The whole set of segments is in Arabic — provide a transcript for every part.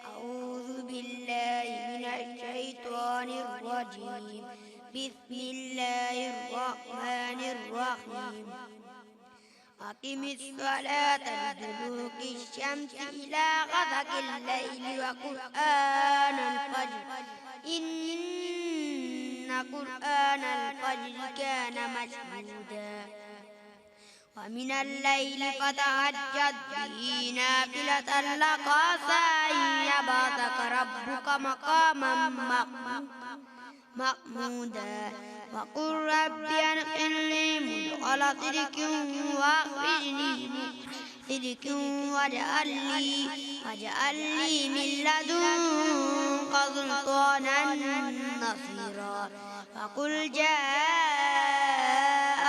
أعوذ بالله من الشيطان الرجيم. بسم الله الرحمن الرحيم. أقم الصلاة لدلوك الشمس إلى غسق الليل وقرآن الفجر إن قرآن الفجر كان مشهودا ومن الليل فتهجد به نافلة لك عسى أن يبعثك ربك مقاما محمودا وقل رب أدخلني مدخل صدق وأخرجني صدق واجعل لي من لدنك سلطانا نصيرا وقل جاء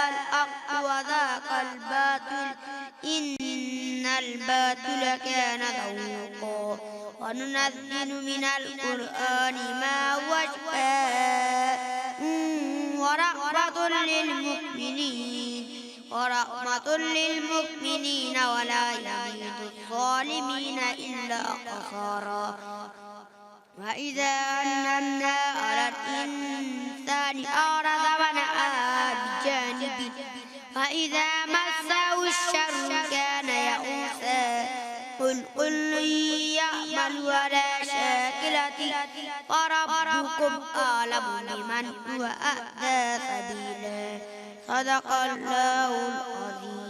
الحق وذاق الباطل إن الباطل كان زهوقا وننزل من القرآن ما هو شفاء ورحمة للمؤمنين ولا يزيد الظالمين إلا خسارا وإذا أنعمنا على الإنسان أعرض ونأى بجانبه وإذا مسه الشر كان يئوسا قل كل يعمل على شاكلته فربكم أعلم بمن هو أهدى سبيلا صدق الله العظيم.